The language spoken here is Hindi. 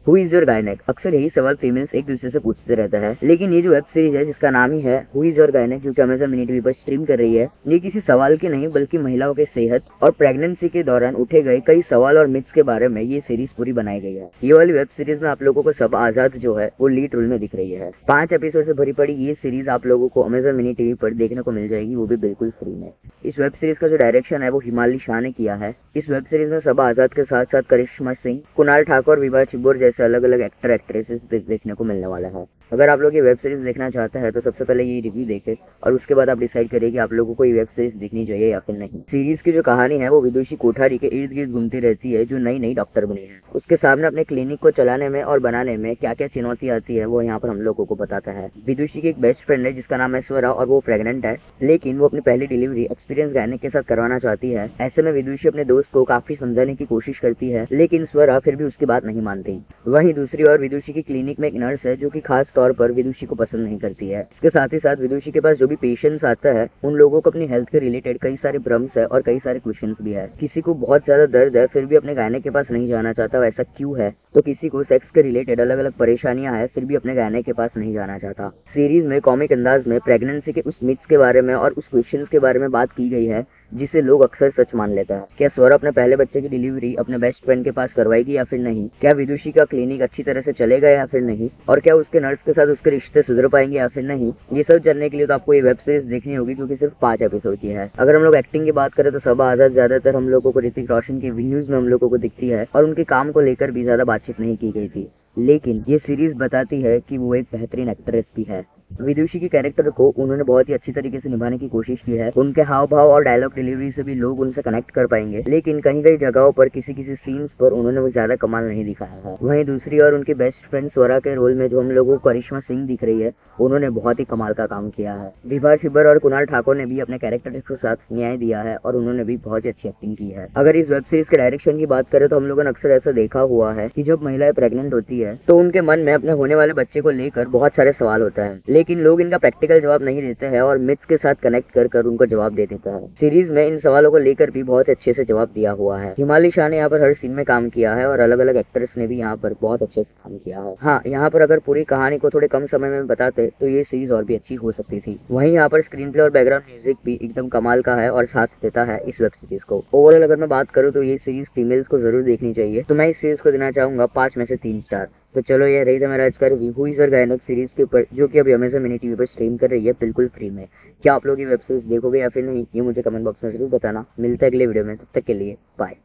Who is your gynaec? अक्सर यही सवाल फीमेल्स एक दूसरे से पूछते रहते हैं, लेकिन ये जो वेब सीरीज है जिसका नाम ही है हु इज योर गायनेक, जो कि अमेज़न मिनी टीवी पर स्ट्रीम कर रही है, ये किसी सवाल की नहीं बल्कि महिलाओं के सेहत और प्रेगनेंसी के दौरान उठे गए कई सवाल और मिथ्स के बारे में ये सीरीज पूरी बनाई गई है। ये वाली वेब सीरीज में आप लोगों को सब आजाद जो है वो लीड रोल में दिख रही है। 5 एपिसोड से भरी पड़ी ये सीरीज आप लोगों को अमेज़न मिनी टीवी पर देखने को मिल जाएगी, वो भी बिल्कुल फ्री में। इस वेब सीरीज का जो डायरेक्शन है वो हिमाली शाह ने किया है। इस वेब सीरीज में सबा आजाद के साथ साथ करिश्मा सिंह, कुणाल ठाकुर, विभा छिब्बोर जैसे अलग अलग एक्टर एक्ट्रेसेस देखने को मिलने वाला है। अगर आप लोग ये वेब सीरीज देखना चाहते हैं तो सबसे पहले ये रिव्यू देखें और उसके बाद आप डिसाइड करिए कि आप लोगों को ये वेब सीरीज देखनी चाहिए या फिर नहीं। सीरीज की जो कहानी है वो विदुषी कोठारी के इर्द गिर्द घूमती रहती है, जो नई नई डॉक्टर बनी है। उसके सामने अपने क्लिनिक को चलाने में और बनाने में क्या क्या चुनौती आती है वो यहाँ पर हम लोगों को बताता है। विदुषी की एक बेस्ट फ्रेंड है जिसका नाम है स्वरा और वो प्रेग्नेंट है, लेकिन वो अपनी पहली डिलीवरी एक्सपीरियंस गायनेक के साथ करवाना चाहती है। ऐसे में विदुषी अपने दोस्त को काफी समझाने की कोशिश करती है, लेकिन स्वरा फिर भी उसकी बात नहीं मानती। वहीं दूसरी ओर विदुषी की क्लिनिक में एक नर्स है जो कि खास तौर पर विदुषी को पसंद नहीं करती है। इसके साथ ही साथ विदुषी के पास जो भी पेशेंट्स आता है उन लोगों को अपनी हेल्थ के रिलेटेड कई सारे भ्रम्स है और कई सारे क्वेश्चंस भी है। किसी को बहुत ज्यादा दर्द है फिर भी अपने गायनेक के पास नहीं जाना चाहता, वैसा क्यों है? तो किसी को सेक्स के रिलेटेड अलग अलग परेशानियां है फिर भी अपने गायनेक के पास नहीं जाना चाहता। सीरीज में कॉमिक अंदाज में प्रेगनेंसी के उस मिथ्स के बारे में और उस क्वेश्चंस के बारे में बात की गई है जिसे लोग अक्सर सच मान लेता है। क्या स्वरा अपने पहले बच्चे की डिलीवरी अपने बेस्ट फ्रेंड के पास करवाएगी या फिर नहीं? क्या विदुषी का क्लिनिक अच्छी तरह से चलेगा या फिर नहीं? और क्या उसके नर्स के साथ उसके रिश्ते सुधर पाएंगे या फिर नहीं? ये सब जानने के लिए तो आपको ये वेब सीरीज देखनी होगी, जो कि सिर्फ 5 एपिसोड की है। अगर हम लोग एक्टिंग की बात करें तो सबा आजाद ज्यादातर हम लोगों को ऋतिक रोशन की व्यूज में हम लोगों को दिखती है और उनके काम को लेकर भी ज्यादा बातचीत नहीं की गई थी, लेकिन ये सीरीज बताती है कि वो एक बेहतरीन एक्ट्रेस भी है। विदुषी के कैरेक्टर को उन्होंने बहुत ही अच्छी तरीके से निभाने की कोशिश की है। उनके हाव भाव और डायलॉग डिलीवरी से भी लोग उनसे कनेक्ट कर पाएंगे, लेकिन कहीं कहीं जगहों पर किसी किसी सीन्स पर उन्होंने वो ज्यादा कमाल नहीं दिखाया है। वहीं दूसरी ओर उनकी बेस्ट फ्रेंड स्वरा के रोल में जो हम लोगों को करिश्मा सिंह दिख रही है, उन्होंने बहुत ही कमाल का काम किया है। विभा छिब्बर और कुणाल ठाकुर ने भी अपने कैरेक्टर के साथ न्याय दिया है और उन्होंने भी बहुत ही अच्छी एक्टिंग की है। अगर इस वेब सीरीज के डायरेक्शन की बात करें तो हम लोगों ने अक्सर ऐसा देखा हुआ है कि जब महिलाएं प्रेग्नेंट होती है तो उनके मन में अपने होने वाले बच्चे को लेकर बहुत सारे सवाल होते हैं, लेकिन लोग इनका प्रैक्टिकल जवाब नहीं देते हैं और मिथ्स के साथ कनेक्ट कर कर उनको जवाब दे देता है। सीरीज में इन सवालों को लेकर भी बहुत अच्छे से जवाब दिया हुआ है। हिमाली शाह ने यहाँ पर हर सीन में काम किया है और अलग अलग एक्टर्स ने भी यहाँ पर बहुत अच्छे से काम किया है। हाँ, यहाँ पर अगर पूरी कहानी को थोड़े कम समय में बताते तो ये सीरीज और भी अच्छी हो सकती थी। वहीं यहाँ पर स्क्रीन प्ले और बैकग्राउंड म्यूजिक भी एकदम कमाल का है और साथ देता है इस वेब सीरीज को। ओवरऑल अगर मैं बात करूँ तो ये सीरीज फीमेल्स को जरूर देखनी चाहिए, तो मैं इस सीरीज को देना चाहूंगा 5 में से 3 स्टार। तो चलो ये रही था मेरा आज का review who is your gynaec series के ऊपर, जो कि अभी अमेज़न मिनी टीवी पर स्ट्रीम कर रही है बिल्कुल फ्री में। क्या आप लोग ये वेब सीरीज देखोगे या फिर नहीं, ये मुझे कमेंट बॉक्स में जरूर बताना। मिलता है अगले वीडियो में, तब तक के लिए बाय।